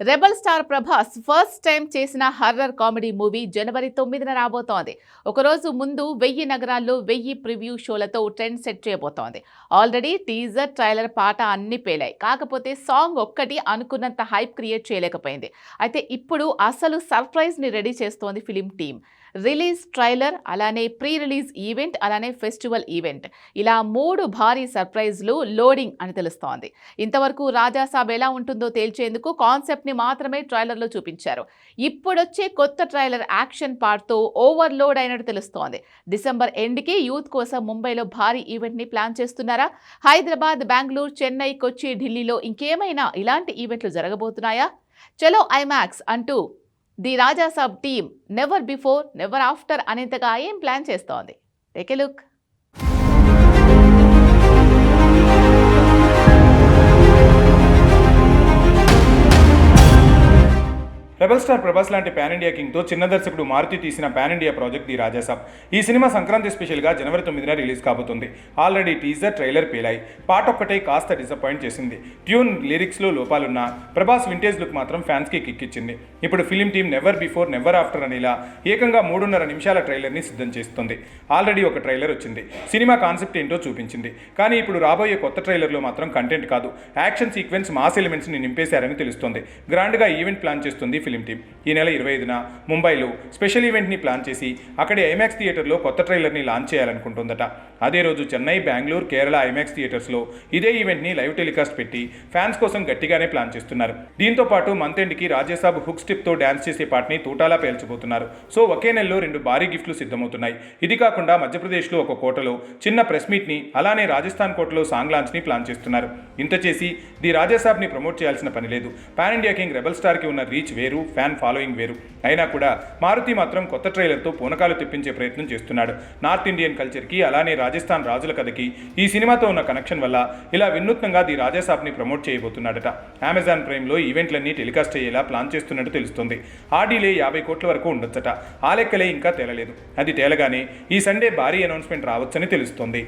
Rebel star Prabhas first time చేసిన horror comedy movie జనవరి 9న రాబోతోంది. ఒకరోజు ముందు 1000 నగరాల్లో 1000 ప్రివ్యూ షోలతో ట్రెండ్ సెట్ చేయబోతోంది. ఆల్రెడీ టీజర్, ట్రైలర్, పాట అన్ని పేలాయి. కాకపోతే సాంగ్ ఒక్కటి అనుకున్నంత హైప్ క్రియేట్ చేయలేకపోయింది. అయితే ఇప్పుడు అసలు సర్ప్రైజ్ ని రెడీ చేస్తోంది ఫిలిం టీమ్. రిలీజ్, ట్రైలర్, అలానే ప్రీ రిలీజ్ ఈవెంట్, అలానే ఫెస్టివల్ ఈవెంట్, ఇలా 3 భారీ సర్ప్రైజ్లు లోడింగ్ అని తెలుస్తోంది. ఇంతవరకు రాజాసాబ్ ఎలా ఉంటుందో తేల్చేందుకు కాన్సెప్ట్ ని మాత్రమే ట్రైలర్లో చూపించారు. ఇప్పుడొచ్చే కొత్త ట్రైలర్ యాక్షన్ పార్ట్తో ఓవర్లోడ్ అయినట్టు తెలుస్తోంది. డిసెంబర్ ఎండ్కి యూత్ కోసం ముంబైలో భారీ ఈవెంట్ ని ప్లాన్ చేస్తున్నారా? హైదరాబాద్, బెంగళూరు, చెన్నై, కొచ్చి, ఢిల్లీలో ఇంకేమైనా ఇలాంటి ఈవెంట్లు జరగబోతున్నాయా? చలో ఐమాక్స్ అంటూ the Raja Saab team never before never after అనేంతగా ఏం ప్లాన్ చేస్తోంది? Take a look. Rebel star Prabhas లాంటి పాన్ ఇండియా కింగ్తో చిన్న దర్శకుడు మారుతి తీసిన pan India project the Raja Saab. ఈ సినిమా సంక్రాంతి స్పెషల్గా జనవరి 9న రిలీజ్ కాబోతుంది. Already teaser, trailer పేలాయి. పాట ఒక్కటే కాస్త డిసప్పాయింట్ చేసింది. ట్యూన్, లిరిక్స్లో లోపాలున్నా ప్రభాస్ వింటేజ్ లుక్ మాత్రం ఫ్యాన్స్కి కిక్కిచ్చింది. ఇప్పుడు film team never before never after అనేలా ఏకంగా 3.5 నిమిషాల ట్రైలర్ని సిద్ధం చేస్తుంది. ఆల్రెడీ ఒక ట్రైలర్ వచ్చింది. సినిమా కాన్సెప్ట్ ఏంటో చూపించింది. కానీ ఇప్పుడు రాబోయే కొత్త ట్రైలర్లో మాత్రం కంటెంట్ కాదు, యాక్షన్ సీక్వెన్స్, మాస్ ఎలిమెంట్స్ని నింపేశారని తెలుస్తోంది. గ్రాండ్గా ఈవెంట్ ప్లాన్ చేస్తుంది ఫిలిం టీం. ఈ నెల 25న ముంబైలో స్పెషల్ ఈవెంట్ని ప్లాన్ చేసి అక్కడే ఐమాక్స్ థియేటర్లో కొత్త ట్రైలర్ని లాంచ్ చేయాలనుకుంటుందట. అదే రోజు చెన్నై, బెంగళూరు, కేరళ ఐమాక్స్ థియేటర్స్లో ఇదే ఈవెంట్ని లైవ్ టెలికాస్ట్ పెట్టి ఫ్యాన్స్ కోసం గట్టిగానే ప్లాన్ చేస్తున్నారు. దీంతో పాటు మంత్ ఎండ్కి రాజాసాబ్ హుక్ స్టెప్తో డ్యాన్స్ చేసే పాటని తూటాలా పేల్చబోతున్నారు. సో ఒకే నెలలో 2 భారీ గిఫ్ట్లు సిద్ధమవుతున్నాయి. ఇది కాకుండా మధ్యప్రదేశ్లో ఒక కోటలో చిన్న ప్రెస్ మీట్ని, అలానే రాజస్థాన్ కోటలో సాంగ్ లాంచ్ని ప్లాన్ చేస్తున్నారు. ఇంత చేసి ది రాజాసాబ్ని ప్రమోట్ చేయాల్సిన పని లేదు. పాన్ ఇండియా కింగ్ రెబల్ స్టార్కి ఉన్న రీచ్ వేరు, ఫ్యాన్ ఫాలోయింగ్ వేరు. అయినా కూడా మారుతి మాత్రం కొత్త ట్రైలర్తో పూనకాలు తెప్పించే ప్రయత్నం చేస్తున్నాడు. నార్త్ ఇండియన్ కల్చర్కి, అలానే రాజస్థాన్ రాజుల కథకి ఈ సినిమాతో ఉన్న కనెక్షన్ వల్ల ఇలా వినూత్నంగా ది రాజాసాబ్ని ప్రమోట్ చేయబోతున్నాడట. అమెజాన్ ప్రైమ్లో ఈవెంట్లన్నీ టెలికాస్ట్ అయ్యేలా ప్లాన్ చేస్తున్నట్టు తెలుస్తుంది. ఆ డీలే 50 కోట్ల వరకు ఉండొచ్చట. ఆ లెక్కలే ఇంకా తేలలేదు. అది తేలగానే ఈ సండే భారీ అనౌన్స్మెంట్ రావచ్చని తెలుస్తోంది.